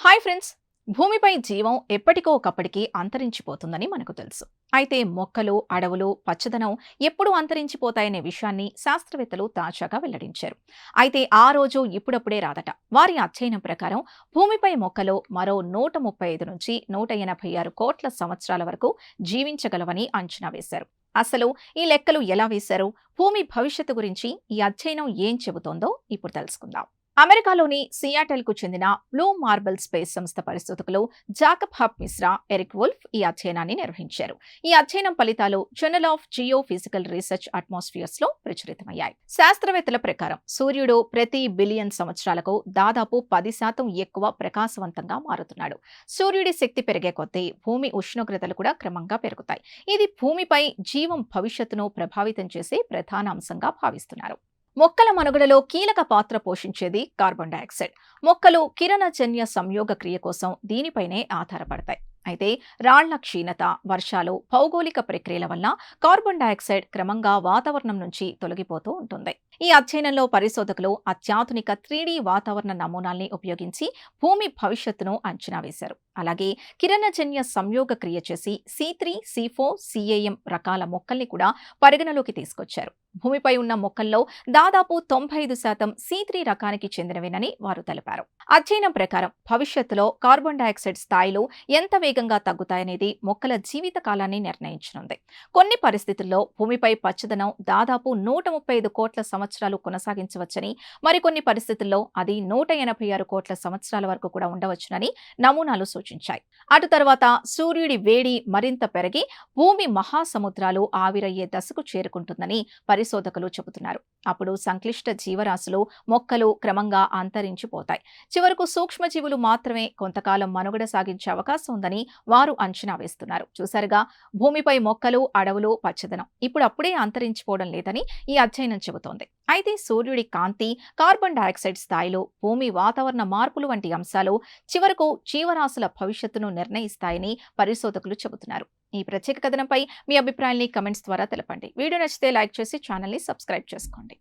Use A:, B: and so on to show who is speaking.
A: Hi friends. భూమిపై జీవం ఎప్పటికో ఒకప్పటికి అంతరించిపోతుందని మనకు తెలుసు. అయితే మొక్కలు, అడవులు, పచ్చదనం ఎప్పుడు అంతరించిపోతాయనే విషయాన్ని శాస్త్రవేత్తలు తాజాగా వెల్లడించారు. అయితే ఆ రోజు ఇప్పుడప్పుడే రాదట. వారి అధ్యయనం ప్రకారం భూమిపై మొక్కలు మరో 135 నుంచి 186 కోట్ల సంవత్సరాల వరకు జీవించగలవని అంచనా వేశారు. అసలు ఈ లెక్కలు ఎలా వేశారు? భూమి భవిష్యత్తు గురించి ఈ అధ్యయనం ఏం చెబుతోందో ఇప్పుడు తెలుసుకుందాం. అమెరికాలోని సియాటెల్కు చెందిన బ్లూ మార్బల్ స్పేస్ సంస్థ పరిశోధకులు Jacob Haqq Misra, Eric Wolf ఈ అధ్యయనాన్ని నిర్వహించారు. ఈ అధ్యయనం ఫలితాలు journal of geophysical research atmospheres లో ప్రచురితమయ్యాయి. శాస్త్రవేత్తల ప్రకారం సూర్యుడు ప్రతి బిలియన్ సంవత్సరాలకు దాదాపు 10% ఎక్కువ ప్రకాశవంతంగా మారుతున్నాడు. సూర్యుడి శక్తి పెరిగే కొద్దీ భూమి ఉష్ణోగ్రతలు కూడా క్రమంగా పెరుగుతాయి. ఇది భూమిపై జీవం భవిష్యత్తును ప్రభావితం చేసే ప్రధాన అంశంగా భావిస్తున్నారు. మొక్కల మనుగడలో కీలక పాత్ర పోషించేది కార్బన్ డయాక్సైడ్. మొక్కలు కిరణజన్య సంయోగ క్రియ కోసం దీనిపైనే ఆధారపడతాయి. అయితే రాళ్ల క్షీణత, వర్షాలు, భౌగోళిక ప్రక్రియల వల్ల కార్బన్ డయాక్సైడ్ క్రమంగా వాతావరణం నుంచి తొలగిపోతూ ఉంటుంది. ఈ అధ్యయనంలో పరిశోధకులు అత్యాధునిక 3D వాతావరణ నమూనాల్ని ఉపయోగించి భూమి భవిష్యత్తును అంచనా వేశారు. అలాగే కిరణజన్య సంయోగ క్రియ చేసి C3, C4, CAM రకాల మొక్కల్ని కూడా పరిగణలోకి తీసుకొచ్చారు. భూమిపై ఉన్న మొక్కల్లో దాదాపు 95% C3 రకానికి చెందినవేనని వారు తెలిపారు. అధ్యయనం ప్రకారం భవిష్యత్తులో కార్బన్ డయాక్సైడ్ స్థాయిలు ఎంత వేగంగా తగ్గుతాయనేది మొక్కల జీవిత కాలాన్ని నిర్ణయించనుంది. కొన్ని పరిస్థితుల్లో భూమిపై పచ్చదనం దాదాపు 135 కోట్ల సంవత్సరాలు కొనసాగించవచ్చని, మరికొన్ని పరిస్థితుల్లో అది 186 కోట్ల సంవత్సరాల వరకు కూడా ఉండవచ్చునని నమూనాలు సూచించాయి. అటు తర్వాత సూర్యుడి వేడి మరింత పెరిగి భూమి మహాసముద్రాలు ఆవిరయ్యే దశకు చేరుకుంటుందని పరిశోధకులు చెబుతున్నారు. అప్పుడు సంక్లిష్ట జీవరాశులు, మొక్కలు క్రమంగా అంతరించిపోతాయి. చివరకు సూక్ష్మజీవులు మాత్రమే కొంతకాలం మనుగడ సాగించే అవకాశం ఉందని వారు అంచనా వేస్తున్నారు. చూసారుగా, భూమిపై మొక్కలు, అడవులు, పచ్చదనం ఇప్పుడు అప్పుడే అంతరించిపోవడం లేదని ఈ అధ్యయనం చెబుతోంది. అయితే సూర్యుడి కాంతి, కార్బన్ డయాక్సైడ్ స్థాయిలు, భూమి వాతావరణ మార్పులు వంటి అంశాలు చివరకు జీవరాశుల భవిష్యత్తును నిర్ణయిస్తాయని పరిశోధకులు చెబుతున్నారు. ఈ ప్రత్యేక కథనంపై మీ అభిప్రాయాన్ని కమెంట్స్ ద్వారా తెలపండి. వీడియో నచ్చితే లైక్ చేసి ఛానల్ని సబ్స్క్రైబ్ చేసుకోండి.